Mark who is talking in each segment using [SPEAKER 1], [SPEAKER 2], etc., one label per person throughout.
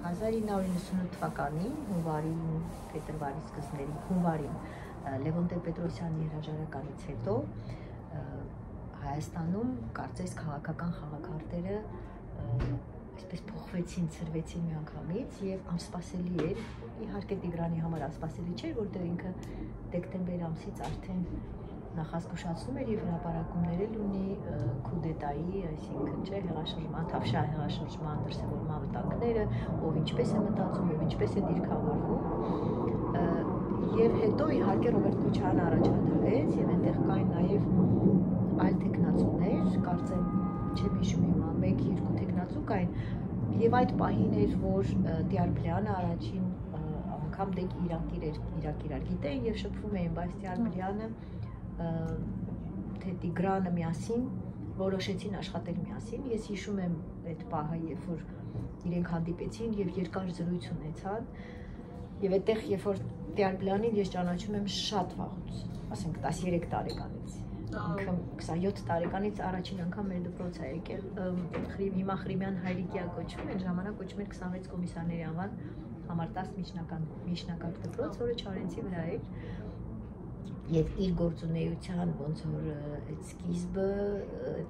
[SPEAKER 1] 1998 թվականին հունվարի փետրվարի սկզբներին հունվարին Լևոն Տեր-Պետրոսյանի հրաժարականից հետո Հայաստանում կարծես քաղաքական խաղաքարտերը այսպես փոխվեցին, ցրվեցին միանգամից եւ անսպասելի էր, իհարկե Տիգրանի համար անսպասելի չէր, որտեղ ինքը դեկտեմբեր ամսից արդեն նախազգուշացնում էր եւ հրապարակումներ էլ ունի քուդետայի, այսինքն չէ, հեղաշրջման, Թավշյա հեղաշրջման դրսևորման վտանգները, ով ինչպես է մտածում եւ ինչպես է դիրքավորվում։ Եվ հետո իհարկե Ռոբերտ Քոչարյանը առաջադրեց եւ այնտեղ կային նաեւ այլ տեխնացուներ, կարծեմ չեմ հիշում հիմա 1-2 տեխնացու կային եւ այդ պահին էր, որ Տիարբլյանը առաջին անգամ դեք իրար գիտեին եւ շփվում էին, բայց Տիարբլյանը թե Տիգրանը միասին որոշեցին աշխատել միասին։ Ես հիշում եմ այդ պահը, երբ որ իրենք հանդիպեցին եւ երկար զրույց ունեցան։ Եվ այդտեղ, երբ որ Տիարբլյանին ես ճանաչում եմ շատ վաղուց, ասենք 13 տարեկանից։ Ինքը 27 տարեկանից առաջին անգամ մեր դպրոց է եկել, հիմա Ղրիմյան Հայրիկիա կոչվում, այն ժամանակ կոչվում էր 26 կոմիսարների անվան համար 10 միջնակարգ դպրոց, որը Չարենցի վրա էր։ Եվ իր գործունեության ոնց որ այդ սկիզբը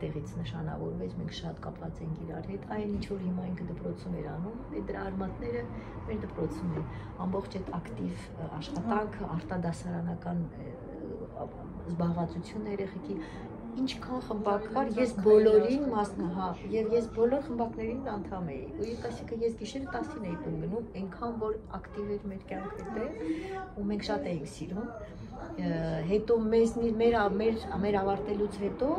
[SPEAKER 1] տեղից նշանավորվեց, մենք շատ կապված ենք իրար հետ, այն ինչ որ հիմա ինքը դպրոցում էր անում, այդ դրա արմատները մեր դպրոցում են, ամբողջ այդ ակտիվ աշխատանքը, արտադասարանական զբաղվածությունը երեխեքի, ինչքան խմբակ կար, ես բոլորին մասնահա, եւ ես բոլոր խմբակներին անդամ էի, ու այսինքն ես գիշերը 10-ին էի տուն գնում, այնքան որ ակտիվ էր մեր կյանքը, ու մենք շատ էինք սիրում։ Հետո մեր ավարտելուց հետո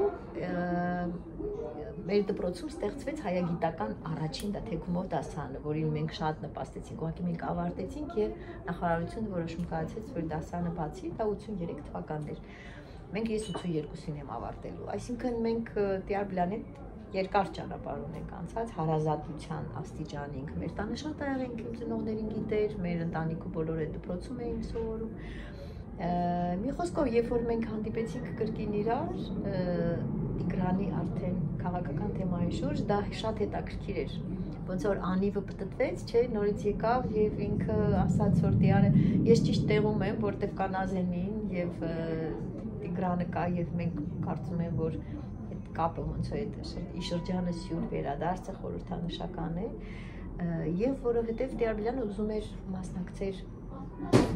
[SPEAKER 1] մեր դպրոցում ստեղծվեց հայագիտական առաջին թեկումով դասարանը, որին մենք շատ նպաստեցինք, ուղղակի մենք ավարտեցինք եւ նախարարությունը որոշում կայացրեց, որ դասարանը բացի, դա 83 թվականն էր։ Մենք ես 82-ին եմ ավարտելու, այսինքն մենք Տիարբլյանի երկար ճանապարհ ունենք անցած, հարազատության աստիճան ինքը մեր տանը շատ աղ ենք, իմ ծնողներին գիտեր, մեր ընտանիքը բոլորը դպրոցում էին սովորում։ Մի խոսքով, երբ որ մենք հանդիպեցինք կրկին իրար, Տիգրանի արդեն քաղաքական թեմայի շուրջ, դա շատ հետաքրքիր էր։ Ոնց որ անիվը պտտվեց, չէ, նորից եկավ եւ ինքը ասաց, որ Տիարը, ես ճիշտ տեղում եմ, որտեվ կա Նազենին եւ Տիգրանը կա եւ մենք կարծում եմ, որ այդ կապը ոնց է այդ շրջանը սյուր վերադարձը խորհրդանշական է եւ որովհետեւ Տիարբլյանը ուզում էր մասնակցել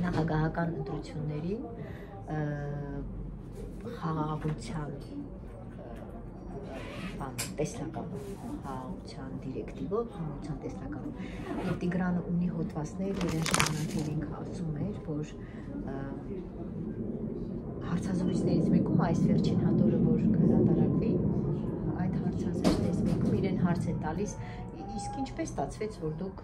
[SPEAKER 1] նախագահական ընտրություններին խաղաղության տեսլականով, խաղաղության դիրեկտիվով, խաղաղության տեսլականով։ Եվ Տիգրանը ունի հոդվածներ, իրեն ժամանակերին ասում էր, որ հարցազրույցներից մեկում այս վերջին հատորը, որ կհրատարակվի, այդ հարցազրույցներից մեկում իրեն հարց է տալիս, իսկ ինչպես ստացվեց, որ դուք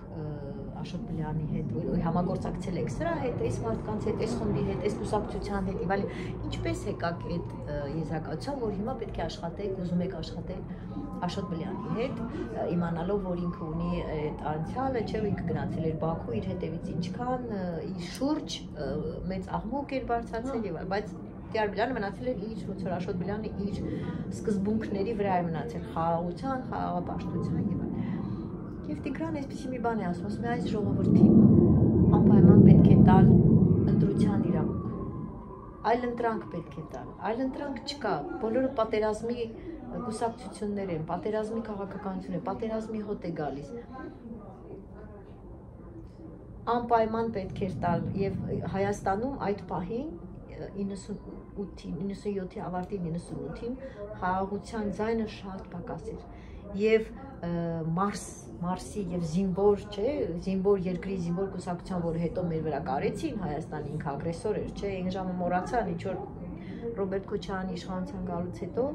[SPEAKER 1] Աշոտ Բլյանի հետ համագործակցել եք սրա հետ, այս մարդկանց հետ, այս խմբի հետ, այս կուսակցության հետ, իվալի, ինչպես եկաք այդ եզրակացության, որ հիմա պետք է աշխատեք, ուզում եք աշխատել Աշոտ Բլյանի հետ, իմանալով, որ ինքը ունի այդ անցյալը, չէ, ինքը գնացել էր Բաքու, իր հետևից ինչքան, իր շուրջ մեծ աղմուկ էր բարձրացել եւ այլ, բայց Տիարբլյանը մնացել էր իր, ոնց որ Աշոտ Բլյանը իր սկզբունքների վրա էր մնացել, խաղաղության, խաղաղապաշտության եւ այլ։ Եվ Տիգրան այսպեսի մի բան է ասում, այս ժողովրդին անպայման պետք է տալ ընտրության իրավունք, այլ ընտրանք պետք է տալ, այլ ընտրանք չկա, բոլորը պատերազմի կուսակցություններ են, պատերազմի քաղաքականություն է, պատերազմի հոտ է գալիս, անպայման պետք է տալ եւ Հայաստանում այդ պահին 97-ի ավարտին 98-ին խաղաղության ձայնը շատ պակաս էր եւ Մարսի եւ զինվոր, չէ, զինվոր երկրի զինվոր կուսակցության, որը հետո մեր վրա կարեցին Հայաստանի ինքը ագրեսոր էր, չէ, այն ժամը մոռացան, ինչ որ Ռոբերտ Քոչարյանի իշխանության գալուց հետո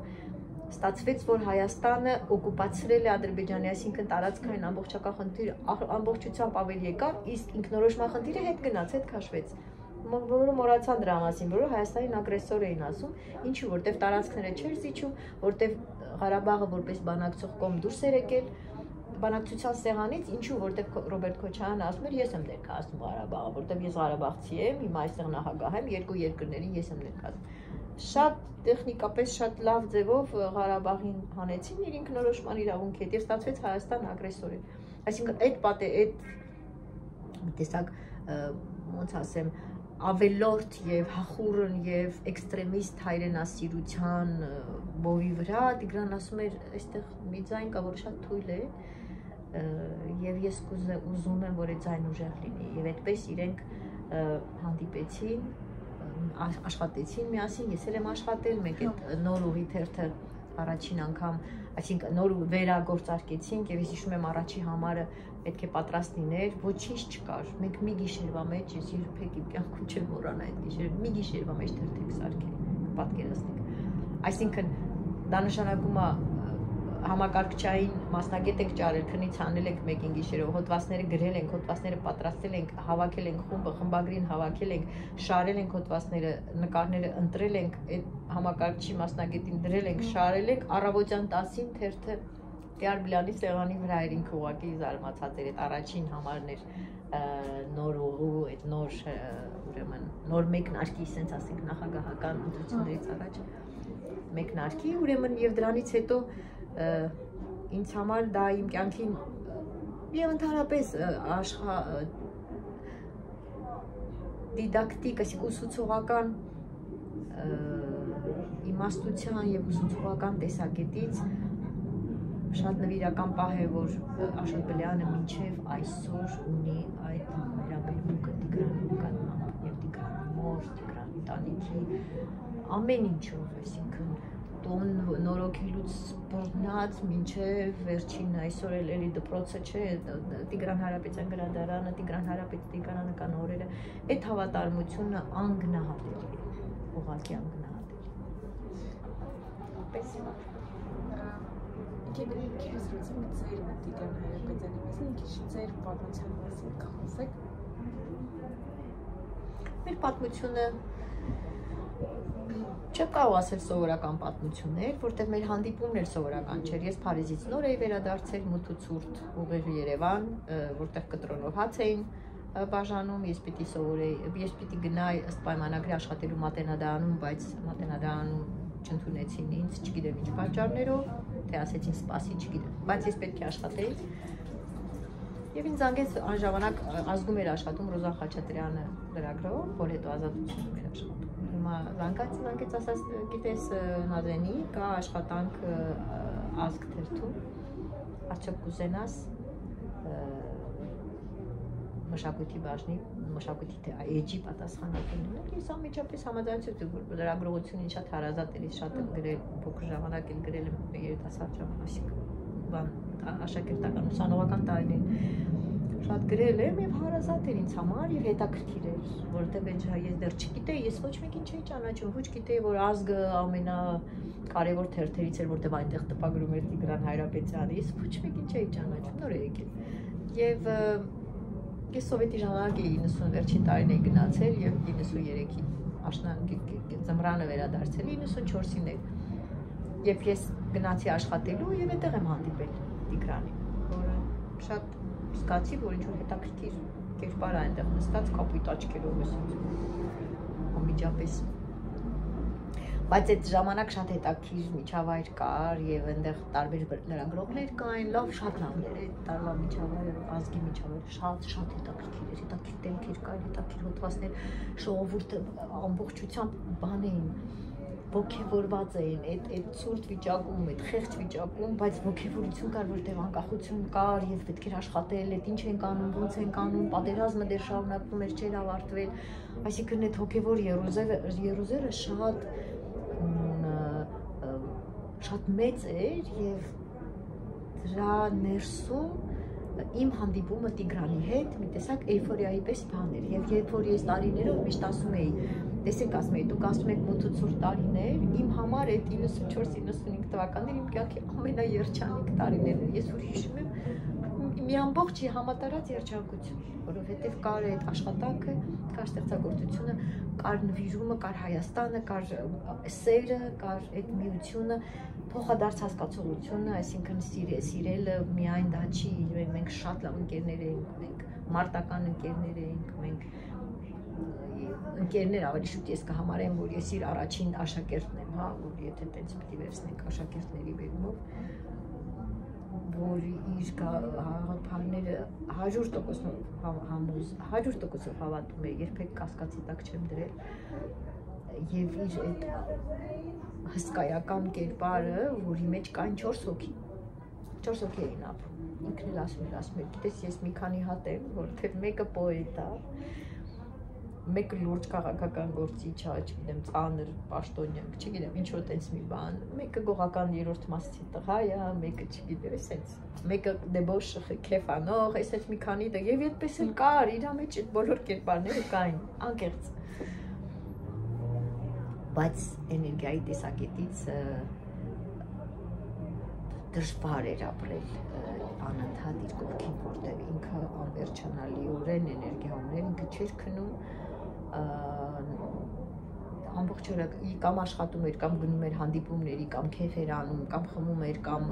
[SPEAKER 1] ստացվեց, որ Հայաստանը օկուպացրել է Ադրբեջանի, այսինքն տարածքային ամբողջական խնդիրը ամբողջությամբ ավելի եկավ, իսկ ինքնորոշման խնդիրը հետ գնաց, հետ քաշվեց։ Բոլորը մոռացան դրա մասին, որը Հայաստանին ագրեսոր էին ասում, ինչու որտեվ տարածքները չէր զիջում, որտեվ Ղարաբաղը որպես բանակցող կողմ դուրս էր եկել բանակցության սեղանից, ինչու որտեվ Ռոբերտ Քոչարյանը ասում էր, ես եմ ներկայացնում Ղարաբաղը, որտեվ ես Ղարաբաղցի եմ, հիմա այստեղ նախագահ եմ, երկու երկրներին ես եմ ներկայացնում։ Շատ տեխնիկապես շատ լավ ձևով Ղարաբաղին հանեցին իր ինքնորոշման իրավունքի հետ եւ ստացվեց Հայաստան ագրեսոր է։ Այսինքն այդ տեսակ ոնց ասեմ ավելորդ եւ հախուռն եւ էքստրեմիստ հայրենասիրության բովի վրա Տիգրան ասում էր այստեղ մի ձայն կա որ շատ թույլ է եւ ես ուզում եմ որ այդ ձայնը ուժեղ լինի եւ այդպես իրենք հանդիպեցին աշխատեցին միասին ես էլ եմ աշխատել մենք այդ նոր ուղի թերթը առաջին անգամ այսինքն նոր վերագործարկեցինք եւ ես հիշում եմ առաջի համարը պետք է պատրաստ լիներ ոչինչ չկար մենք մի գիշերվա մեջ ես երբեք իմ կյանքում չեմ մոռանա այդ գիշերը մի գիշերվա մեջ թերթեք սարքել պատկերացնեք այսինքն դա նշանակում է համակարգչային մասնագետ ենք ճարել, քնից անել ենք մեկին գիշերով, հոդվածները գրել ենք, հոդվածները պատրաստել ենք, հավաքել ենք խումբը, խմբագրին հավաքել ենք, շարել ենք հոդվածները, նկարները ընտրել ենք, այդ համակարգչի մասնագետին դրել ենք, շարել ենք, առավոտյան 10-ին թերթը Տիարբլյանի սեղանի վրա էր ինքը ուղղակի զարմացած էր, այդ առաջին համարն էր նոր ուղու, այդ նոր ուրեմն նոր մեկնարկի, ասենք ասենք նախագահական ընտրություններից առաջ մեկնարկի, ուրեմն եւ դրանից հետո ինձ համար դա իմ կյանքին եւ ընդհանրապես դիդակտիկ, այսինքն ուսուցողական իմաստության եւ ուսուցողական տեսակետից շատ նվիրական պահ է, որ Աշոտ Բլյանը մինչև այսօր ունի այդ վերաբերմունքը Տիգրանի նկատմամբ եւ Տիգրանի մոր, Տիգրանի տանիքի ամեն ինչով, այսինքն տուն նորոգելուց բռնած մինչև վերջին այսօր էլի դպրոցը չէ, Տիգրան Հարապետյան գրադարանը, Տիգրան Հարապետյան նկան օրերը, այդ հավատարմությունը անգնահատելի է, ուղղակի անգնահատելի։ Պես
[SPEAKER 2] Գիտեմ, քեզ ռուսին ծեր Տիգրան Հարապետյանի մասին, քիչ ծեր պատմության մասին կխոսեք։
[SPEAKER 1] Մեր պատմությունը չկարող ասել սովորական պատմություններ, որտեղ մեր հանդիպումն էր սովորական չէր։ Ես Փարիզից նոր էի վերադարձել մութ ու ցուրտ ուղիղ Երևան, որտեղ կտրոնով հաց էին բաժանում, ես պիտի գնայի ըստ պայմանագրի աշխատելու Մատենադարանում, բայց Մատենադարանում չընդունեցին ինձ, չգիտեմ ինչ պատճառներով, թե ասեցին սպասի, չգիտեմ, բայց ես պետք է աշխատեի։ Եվ ինձ զանգեց անժամանակ ազգում էր աշխատում Ռոզան Խաչատրյանը լրագրող, որ հետո Ազատությունում էր աշխատում։ Հիմա զանգեց ասաց, գիտես Նազենի, կա աշխատանք ազգ թերթում, արդյոք կուզենաս մշակույթի բաժնի, մշակույթի էջի պատասխանատուն լինել, ես անմիջապես համաձայնեցի, լրագրողությունը ինձ շատ հարազատ էր, շատ եմ գրել, փոքր ժամանակ էլ գրել եմ երիտասարդ ժամանակ, աշակերտական ուսանողական տարիներին շատ գրել եմ եւ հարազատ էր ինձ համար եւ հետաքրքիր էր, որովհետեւ ես դեռ չգիտեի, ես ոչ մեկին չէի ճանաչում, ոչ գիտեի, որ ազգը ամենակարևոր թերթերից էր, որտեղ այնտեղ տպագրում էր Տիգրան Հայրապետյանը, ես ոչ մեկին չէի ճանաչում, նոր էի եկել։ Եվ ես սովետի ժամանակ էի 90 վերջին տարին էի գնացել եւ 93-ի աշնան ձմռանը վերադարձել 94-ին էր։ Եվ ես գնացի աշխատելու եւ այդտեղ եմ հանդիպել Տիգրանին, որը շատ զգացի, որ ինչ-որ հետաքրքիր կերպար է այնտեղ նստած կապույտ աչքերով անմիջապես։ Բայց այդ ժամանակ շատ հետաքրքիր միջավայր կար եւ այնտեղ տարբեր լրագրողներ կային, լավ շատ լավներ էր, տարվա միջավայրը, ազգի միջավայրը շատ հետաքրքիր էր, հետաքրքիր դեմքեր կային, հետաքրքիր հոդվածներ, ժողովուրդը ամբողջությամբ բան էին, ոգևորված էին, այդ ցուրտ վիճակում, այդ խեղճ վիճակում, բայց ոգևորություն կար, որտեղ անկախություն կար եւ պետք էր աշխատել, այդ ինչ ենք անում, ոնց ենք անում, պատերազմը դեռ շարունակվում էր, չէր ավարտվել, այսինքն այդ հոգևոր երուզերը շատ մեծ էր եւ դրա ներսում իմ հանդիպումը Տիգրանի հետ մի տեսակ էյֆորիայի պես բան էր եւ երբ որ ես տարիներով միշտ ասում էի տեսեք ասում էի դուք ասում եք մութ ու ցուրտ տարիներ իմ համար այդ 94-95 թվականները իմ կյանքի ամենաերջանիկ տարիներն են ես որ հիշում եմ մի ամբողջ համատարած երջանկություն որովհետեւ կար այդ աշխատանքը կար ստեղծագործությունը կար նվիրումը կար Հայաստանը կար սերը կար այդ միությունը փոխադարձ հասկացողությունը այսինքն սիրելը միայն դա չի մենք շատ լավ ընկերներ էինք մենք մարտական ընկերներ էինք մենք ընկերներ ավելի շուտ ես կհամարեմ որ ես իր առաջին աշակերտն եմ հա որ եթե տենց պիտի վերցնենք աշակերտների բերումով որ իր գաղափարները 100% հավատում է, երբեք կասկածի տակ չեմ դրել եւ իր այդ հսկայական կերպարը, որի մեջ կային 4 հոգի էին ապրում, ինքն էլ ասում էր, գիտես, ես մի քանի հատ եմ, որովհետեւ մեկը պոետ է, մեկը լուրջ քաղաքական գործիչ է, չգիտեմ, ծանր պաշտոնյակ, չգիտեմ, ինչ որ տենց մի բան, մեկը գողական երրորդ մասի տղա է, մեկը չգիտեմ, էսենց, մեկը դեբոշ քեֆանող, էսենց մի քանի տեղ, եւ այդպես էլ կար, իր մեջ այդ բոլոր կերպարները կային, անկեղծ։ Բայց էներգիայի տեսակետից դժվար էր ապրել անընդհատ իր կողքին, որտեղ ինքը անվերջանալիորեն էներգիա ուներ, ինքը չէր քնում ամբողջ օրը կամ աշխատում էր, կամ գնում էր հանդիպումների, կամ քեֆ էր անում, կամ խմում էր, կամ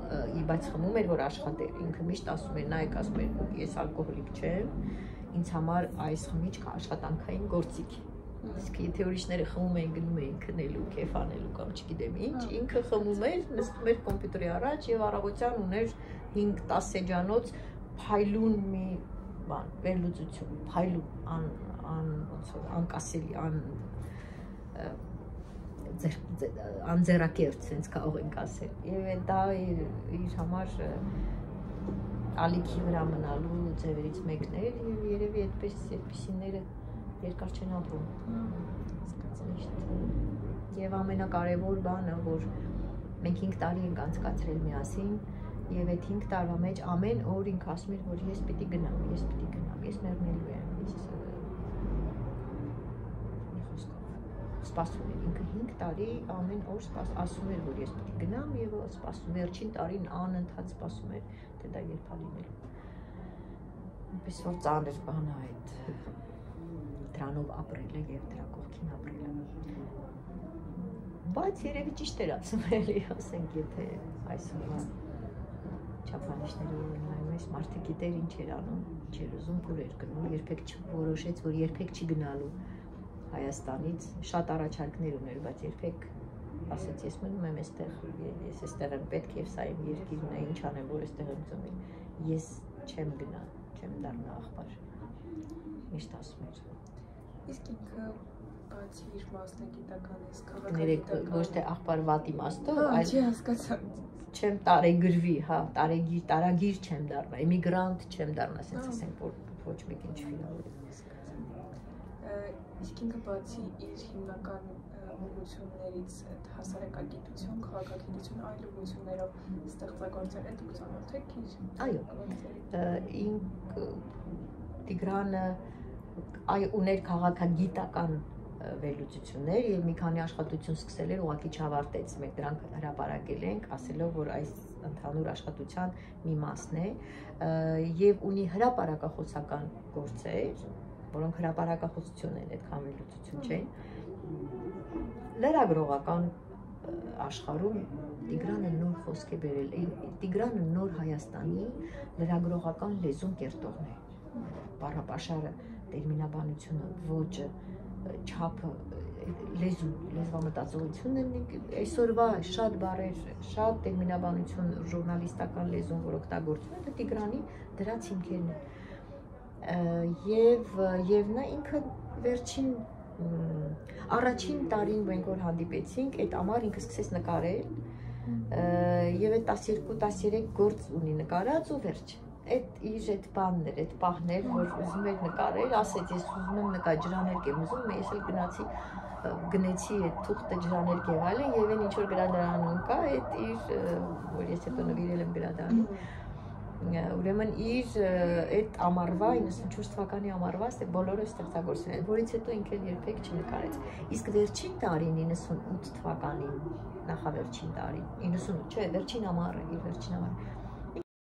[SPEAKER 1] բայց խմում էր, որ աշխատեր, ինքը միշտ ասում էր, նայեք, ասում էր, ես ալկոհոլիկ չեմ, ինձ համար այս խմիչքը աշխատանքային գործիք է։ Իսկ եթե ուրիշները խմում էին, գնում էին քնելու, քեֆ անելու կամ չգիտեմ ինչ, ինքը խմում էր, նստում էր կոմպյուտերի առաջ եւ առավոտյան ուներ 5-10 էջանոց փայլուն մի բան, վերլուծություն, փայլուն, անկասելի, անձեռակերտ, sense կարող ենք ասել։ Եվ դա իր համար ալիքի վրա մնալու ձևերից մեկն էր եւ երևի այդպիսիները երկար չեն ապրում։ Եվ ամենակարևոր բանը, որ մենք 5 տարի ենք անցկացրել միասին եւ այդ 5 տարվա մեջ ամեն օր ինքը ասում էր, որ ես պիտի գնամ, ես մեռնելու եմ, սպասում էր, ինքը 5 տարի ամեն օր ասում էր, որ ես պիտի գնամ եւ սպասում, վերջին տարին անընդհատ սպասում էր, թե դա երբ է լինելու։ Այնպես որ ծանր բան է այդ դրանով ապրելը եւ դրա կողքին ապրելը։ Բայց երևի ճիշտ էր ասում էլի, ասենք, եթե այսօր չափանիշները նայում ես, մարդը գիտեր ինչ էր անում, չէր ուզում փուր էր գնում, երբեք չորոշեց, որ երբեք չի գնալու Հայաստանից, շատ առաջարկներ ուներ, բայց երբեք ասեց, ես մնում եմ այստեղ, ես այստեղ եմ պետք եւ սա իմ երկիրն է, ինչ անեմ, որ այստեղ եմ ծնվել, ես չեմ գնա, չեմ դառնա աղբար, միշտ ասում էր։
[SPEAKER 2] Իսկ ինքը բացի իր մասնագիտականից,
[SPEAKER 1] քաղաքագիտական, ոչ թե աղբար վատ իմաստով,
[SPEAKER 2] այլ չի հասկացա։
[SPEAKER 1] Չեմ տարեգրվի, հա, տարագիր չեմ դառնա, էմիգրանտ չեմ դառնա, ասենց ասենք, որ ոչ մեկին չվիրավորի։
[SPEAKER 2] Իսկ ինքը բացի իր հիմնական ուղղություններից հասարակագիտություն, քաղաքագիտություն, այլ ուղղություններով ստեղծագործել է դուք ծանոթ եք իր։
[SPEAKER 1] Այո, Տիգրանը ուներ քաղաքագիտական վերլուծություններ եւ մի քանի աշխատություն սկսել էր, ուղղակի չավարտեց, մենք դրանք հրապարակել ենք, ասելով, որ այս ընդհանուր աշխատության մի մասն է եւ ունի հրապարակախոսական գործեր, որոնք հրապարակախոսություն են, այդքան վերլուծություն չեն։ Լրագրողական աշխարհում Տիգրանը նոր խոսք է բերել, Տիգրանը նոր Հայաստանի լրագրողական լեզուն կերտողն է։ Բառապաշարը, տերմինաբանությունը, ոճը, չափը, լեզվամտածողությունն այսօրվա շատ բառեր, շատ տերմինաբանություն, ժուրնալիստական լեզուն, որ օգտագործվում է, դա Տիգրանի դրած հիմքերն են։ Եվ նա ինքը վերջին առաջին տարին մենք որ հանդիպեցինք, այդ ամառ ինքը սկսեց նկարել եւ այդ 12-13 գործ ունի նկարած ու վերջ։ Այդ իր այդ բանն էր, այդ պահն էր, որ ուզում էր նկարել, ասեց ես ուզում եմ ջրաներկ եմ ուզում, ես էլ գնեցի այդ թուղթը ջրաներկ եւ այլն եւ այն ինչ որ գրադարանում կա, այդ իր որ ես հետո նվիրել եմ գրադարանում։ Ուրեմն իր այդ ամառվա 94 թվականի ամառվա բոլորը ստեղծագործել են, որից հետո ինքը երբեք չնկարեց։ Իսկ վերջին տարին 98 թվականին, նախավերջին տարին, 98, չէ, վերջին ամառը, իր վերջին ամառը